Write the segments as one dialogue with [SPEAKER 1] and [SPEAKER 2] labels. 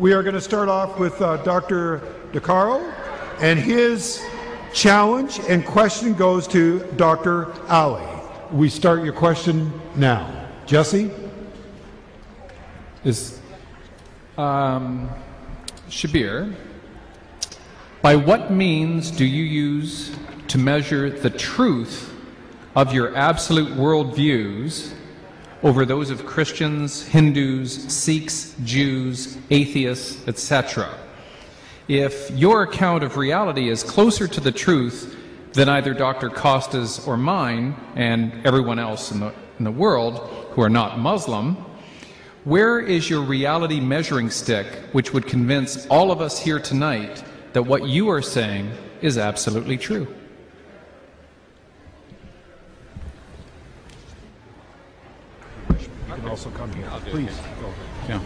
[SPEAKER 1] We are going to start off with Dr. DeCaro, and his challenge and question goes to Dr. Ali. We start your question now. Jesse?
[SPEAKER 2] Shabir, by what means do you use to measure the truth of your absolute worldviews over those of Christians, Hindus, Sikhs, Jews, atheists, etc.? If your account of reality is closer to the truth than either Dr. Costa's or mine and everyone else in the world who are not Muslim, where is your reality measuring stick which would convince all of us here tonight that what you are saying is absolutely true?
[SPEAKER 1] You can also come here. Please.
[SPEAKER 3] Yeah.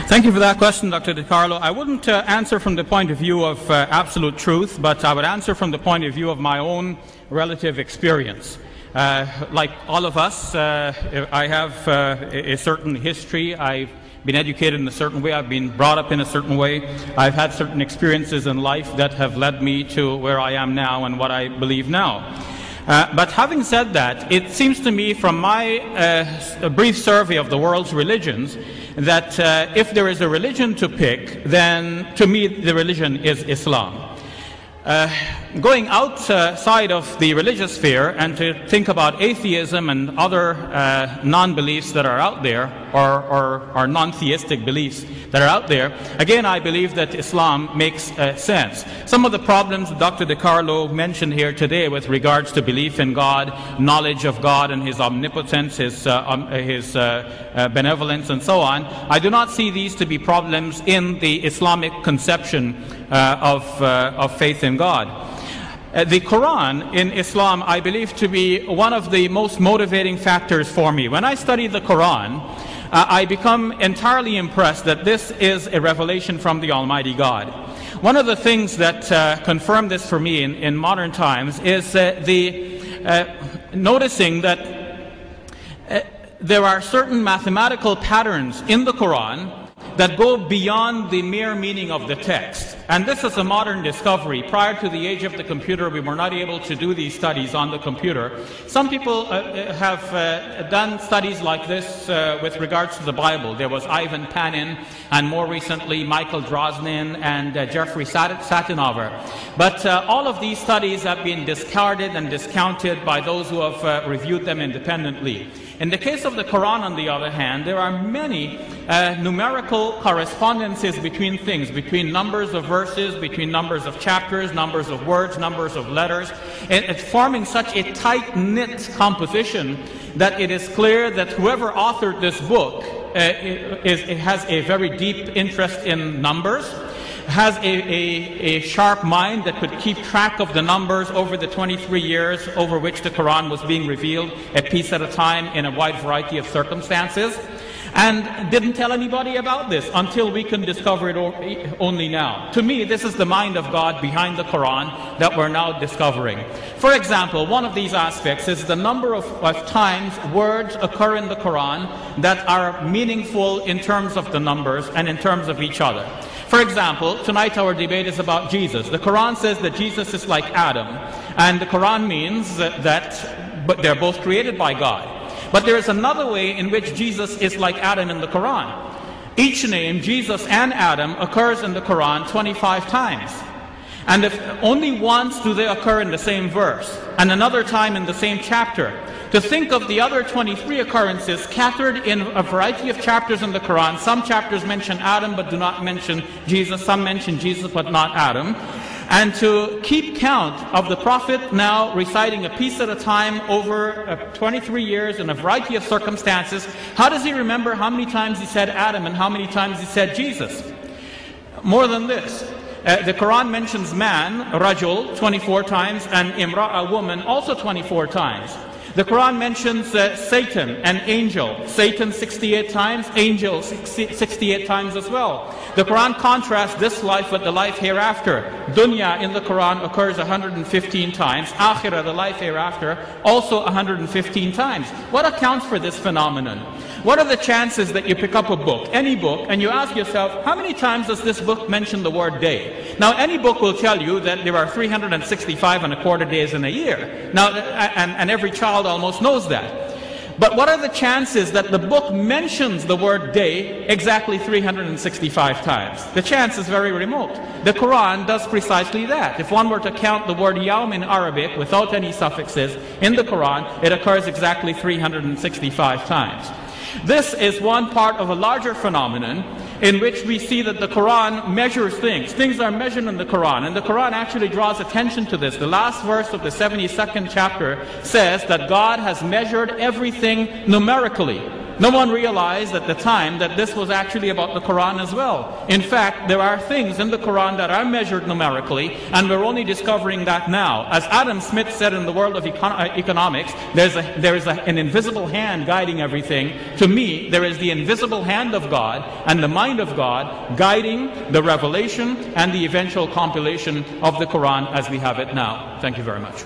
[SPEAKER 3] Thank you for that question, Dr. DeCarlo. I wouldn't answer from the point of view of absolute truth, but I would answer from the point of view of my own relative experience. Like all of us, I have a certain history. I've been educated in a certain way. I've been brought up in a certain way. I've had certain experiences in life that have led me to where I am now and what I believe now. But having said that, it seems to me from my brief survey of the world's religions that if there is a religion to pick, then to me the religion is Islam. Going outside of the religious sphere and to think about atheism and other non-beliefs that are out there, or non-theistic beliefs that are out there, again I believe that Islam makes sense. Some of the problems Dr. DeCarlo mentioned here today with regards to belief in God, knowledge of God and His omnipotence, His benevolence and so on, I do not see these to be problems in the Islamic conception of faith in God. The Quran in Islam I believe to be one of the most motivating factors for me. When I study the Quran, I become entirely impressed that this is a revelation from the Almighty God. One of the things that confirmed this for me in modern times is noticing that there are certain mathematical patterns in the Quran that go beyond the mere meaning of the text. And this is a modern discovery. Prior to the age of the computer, we were not able to do these studies on the computer. Some people have done studies like this with regards to the Bible. There was Ivan Panin, and more recently Michael Drosnin and Jeffrey Satinover. But all of these studies have been discarded and discounted by those who have reviewed them independently. In the case of the Quran, on the other hand, there are many numerical correspondences between things, between numbers of verses, between numbers of chapters, numbers of words, numbers of letters. It's forming such a tight-knit composition that it is clear that whoever authored this book has a very deep interest in numbers, has a sharp mind that could keep track of the numbers over the 23 years over which the Quran was being revealed, a piece at a time in a wide variety of circumstances, and didn't tell anybody about this until we can discover it only now. To me, this is the mind of God behind the Quran that we're now discovering. For example, one of these aspects is the number of times words occur in the Quran that are meaningful in terms of the numbers and in terms of each other. For example, tonight our debate is about Jesus. The Quran says that Jesus is like Adam, and the Quran means but they're both created by God. But there is another way in which Jesus is like Adam in the Quran. Each name, Jesus and Adam, occurs in the Quran 25 times. And if only once do they occur in the same verse, and another time in the same chapter. To think of the other 23 occurrences scattered in a variety of chapters in the Quran. Some chapters mention Adam but do not mention Jesus. Some mention Jesus but not Adam. And to keep count of the Prophet now reciting a piece at a time over 23 years in a variety of circumstances, how does he remember how many times he said Adam and how many times he said Jesus? More than this. The Quran mentions man, rajul, 24 times, and imra, a woman, also 24 times. The Quran mentions Satan, an angel. Satan 68 times, angel 68 times as well. The Quran contrasts this life with the life hereafter. dunya in the Quran occurs 115 times. Akhirah, the life hereafter, also 115 times. What accounts for this phenomenon? What are the chances that you pick up a book, any book, and you ask yourself, how many times does this book mention the word day? Now, any book will tell you that there are 365 and a quarter days in a year. Now, and every child almost knows that. But what are the chances that the book mentions the word day exactly 365 times? The chance is very remote. The Quran does precisely that. If one were to count the word yawm in Arabic without any suffixes in the Quran, it occurs exactly 365 times. This is one part of a larger phenomenon in which we see that the Quran measures things. Things are measured in the Quran, and the Quran actually draws attention to this. The last verse of the 72nd chapter says that God has measured everything numerically. No one realized at the time that this was actually about the Quran as well. In fact, there are things in the Quran that are measured numerically, and we're only discovering that now. As Adam Smith said in the world of economics, there is an invisible hand guiding everything. To me, there is the invisible hand of God and the mind of God guiding the revelation and the eventual compilation of the Quran as we have it now. Thank you very much.